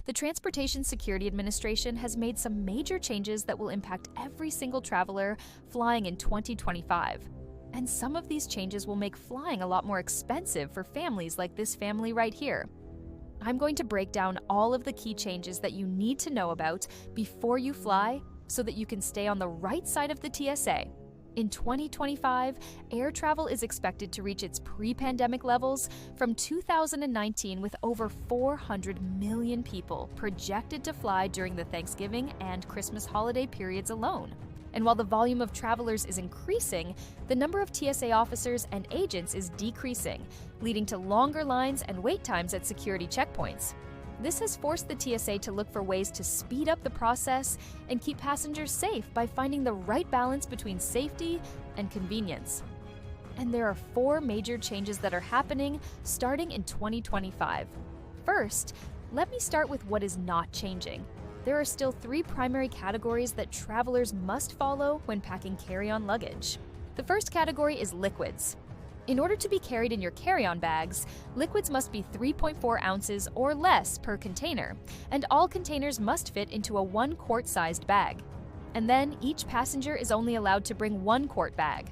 The Transportation Security Administration has made some major changes that will impact every single traveler flying in 2025. And some of these changes will make flying a lot more expensive for families like this family right here. I'm going to break down all of the key changes that you need to know about before you fly so that you can stay on the right side of the TSA. In 2025, air travel is expected to reach its pre-pandemic levels from 2019, with over 400 million people projected to fly during the Thanksgiving and Christmas holiday periods alone. And while the volume of travelers is increasing, the number of TSA officers and agents is decreasing, leading to longer lines and wait times at security checkpoints. This has forced the TSA to look for ways to speed up the process and keep passengers safe by finding the right balance between safety and convenience. And there are 4 major changes that are happening starting in 2025. First, let me start with what is not changing. There are still 3 primary categories that travelers must follow when packing carry-on luggage. The first category is liquids. In order to be carried in your carry-on bags, liquids must be 3.4 ounces or less per container, and all containers must fit into a 1-quart-sized bag. And then each passenger is only allowed to bring 1-quart bag.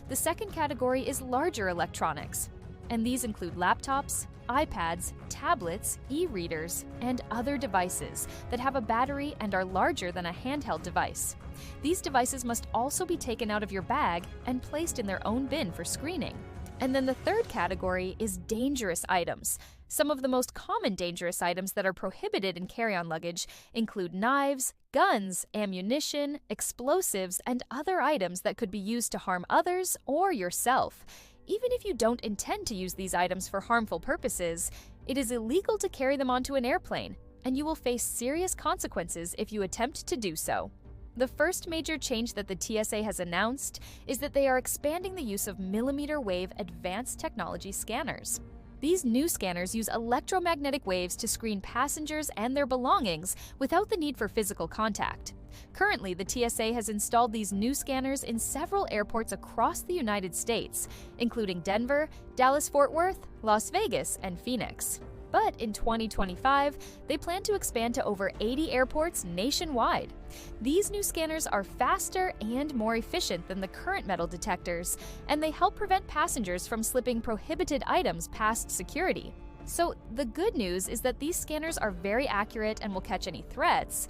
The second category is larger electronics, and these include laptops, iPads, tablets, e-readers, and other devices that have a battery and are larger than a handheld device. These devices must also be taken out of your bag and placed in their own bin for screening. And then the third category is dangerous items. Some of the most common dangerous items that are prohibited in carry-on luggage include knives, guns, ammunition, explosives, and other items that could be used to harm others or yourself. Even if you don't intend to use these items for harmful purposes, it is illegal to carry them onto an airplane, and you will face serious consequences if you attempt to do so. The first major change that the TSA has announced is that they are expanding the use of millimeter-wave advanced technology scanners. These new scanners use electromagnetic waves to screen passengers and their belongings without the need for physical contact. Currently, the TSA has installed these new scanners in several airports across the United States, including Denver, Dallas-Fort Worth, Las Vegas, and Phoenix. But in 2025, they plan to expand to over 80 airports nationwide. These new scanners are faster and more efficient than the current metal detectors, and they help prevent passengers from slipping prohibited items past security. So the good news is that these scanners are very accurate and will catch any threats.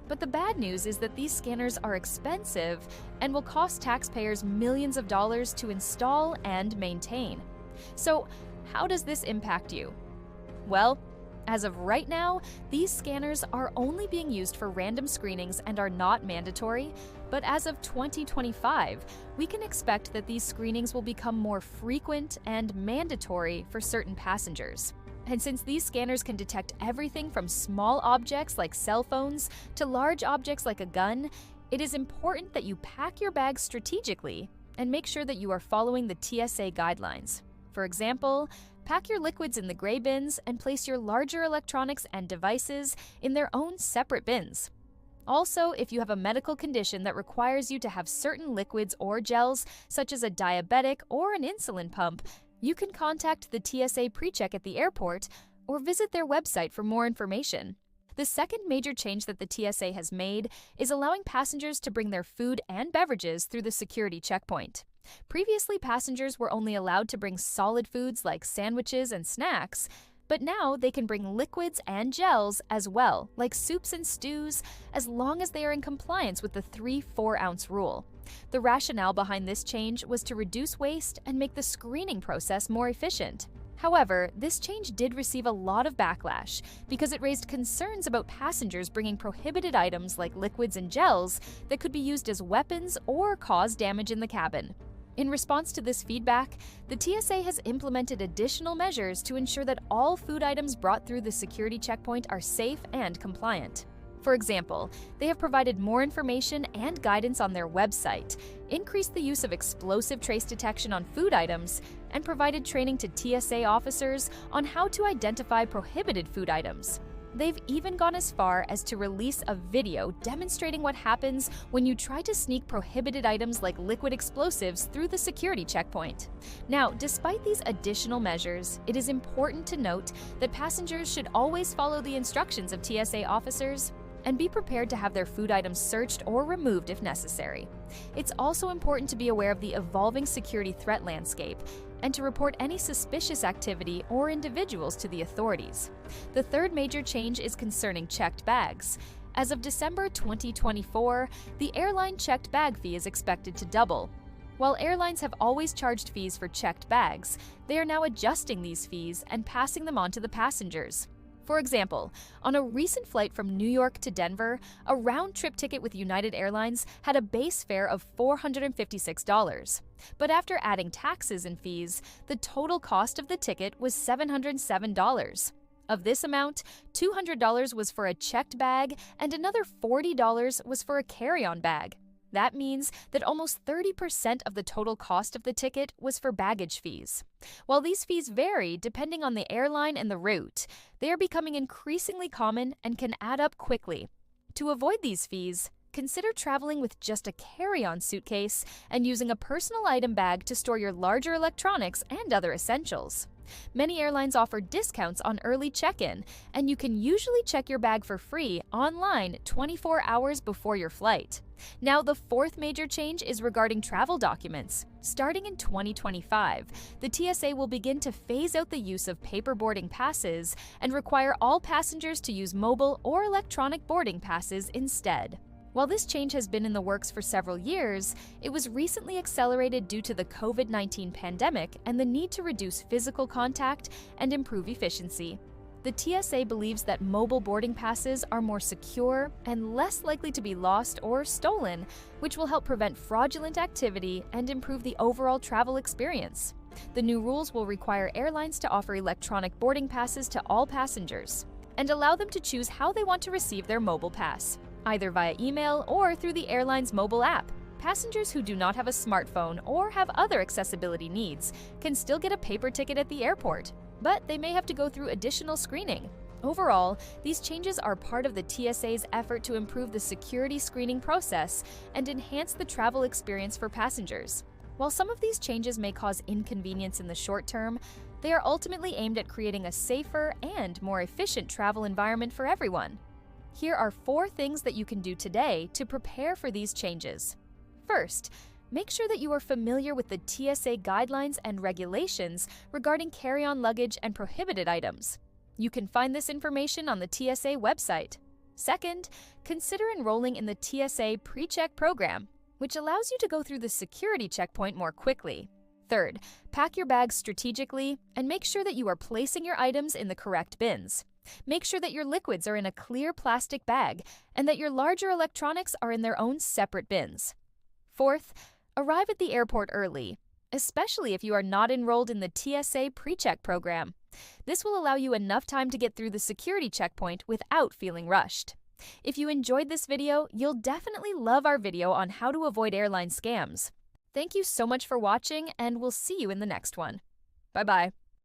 But the bad news is that these scanners are expensive and will cost taxpayers millions of dollars to install and maintain. So how does this impact you? Well, as of right now, these scanners are only being used for random screenings and are not mandatory, but as of 2025, we can expect that these screenings will become more frequent and mandatory for certain passengers. And since these scanners can detect everything from small objects like cell phones to large objects like a gun, it is important that you pack your bags strategically and make sure that you are following the TSA guidelines. For example, pack your liquids in the gray bins and place your larger electronics and devices in their own separate bins. Also, if you have a medical condition that requires you to have certain liquids or gels, such as a diabetic or an insulin pump, you can contact the TSA Precheck at the airport or visit their website for more information. The second major change that the TSA has made is allowing passengers to bring their food and beverages through the security checkpoint. Previously, passengers were only allowed to bring solid foods like sandwiches and snacks, but now they can bring liquids and gels as well, like soups and stews, as long as they are in compliance with the 3-4-ounce rule. The rationale behind this change was to reduce waste and make the screening process more efficient. However, this change did receive a lot of backlash because it raised concerns about passengers bringing prohibited items like liquids and gels that could be used as weapons or cause damage in the cabin. In response to this feedback, the TSA has implemented additional measures to ensure that all food items brought through the security checkpoint are safe and compliant. For example, they have provided more information and guidance on their website, increased the use of explosive trace detection on food items, and provided training to TSA officers on how to identify prohibited food items. They've even gone as far as to release a video demonstrating what happens when you try to sneak prohibited items like liquid explosives through the security checkpoint. Now, despite these additional measures, it is important to note that passengers should always follow the instructions of TSA officers and be prepared to have their food items searched or removed if necessary. It's also important to be aware of the evolving security threat landscape and to report any suspicious activity or individuals to the authorities. The third major change is concerning checked bags. As of December 2024, the airline checked bag fee is expected to double. While airlines have always charged fees for checked bags, they are now adjusting these fees and passing them on to the passengers. For example, on a recent flight from New York to Denver, a round-trip ticket with United Airlines had a base fare of $456. But after adding taxes and fees, the total cost of the ticket was $707. Of this amount, $200 was for a checked bag and another $40 was for a carry-on bag. That means that almost 30% of the total cost of the ticket was for baggage fees. While these fees vary depending on the airline and the route, they are becoming increasingly common and can add up quickly. To avoid these fees, consider traveling with just a carry-on suitcase and using a personal item bag to store your larger electronics and other essentials. Many airlines offer discounts on early check-in, and you can usually check your bag for free online 24 hours before your flight. Now, the fourth major change is regarding travel documents. Starting in 2025, the TSA will begin to phase out the use of paper boarding passes and require all passengers to use mobile or electronic boarding passes instead. While this change has been in the works for several years, it was recently accelerated due to the COVID-19 pandemic and the need to reduce physical contact and improve efficiency. The TSA believes that mobile boarding passes are more secure and less likely to be lost or stolen, which will help prevent fraudulent activity and improve the overall travel experience. The new rules will require airlines to offer electronic boarding passes to all passengers and allow them to choose how they want to receive their mobile pass, either via email or through the airline's mobile app. Passengers who do not have a smartphone or have other accessibility needs can still get a paper ticket at the airport, but they may have to go through additional screening. Overall, these changes are part of the TSA's effort to improve the security screening process and enhance the travel experience for passengers. While some of these changes may cause inconvenience in the short term, they are ultimately aimed at creating a safer and more efficient travel environment for everyone. Here are 4 things that you can do today to prepare for these changes. First, make sure that you are familiar with the TSA guidelines and regulations regarding carry-on luggage and prohibited items. You can find this information on the TSA website. Second, consider enrolling in the TSA Precheck program, which allows you to go through the security checkpoint more quickly. Third, pack your bags strategically and make sure that you are placing your items in the correct bins. Make sure that your liquids are in a clear plastic bag and that your larger electronics are in their own separate bins. Fourth, arrive at the airport early, especially if you are not enrolled in the TSA Precheck program. This will allow you enough time to get through the security checkpoint without feeling rushed. If you enjoyed this video, you'll definitely love our video on how to avoid airline scams. Thank you so much for watching, and we'll see you in the next one. Bye-bye.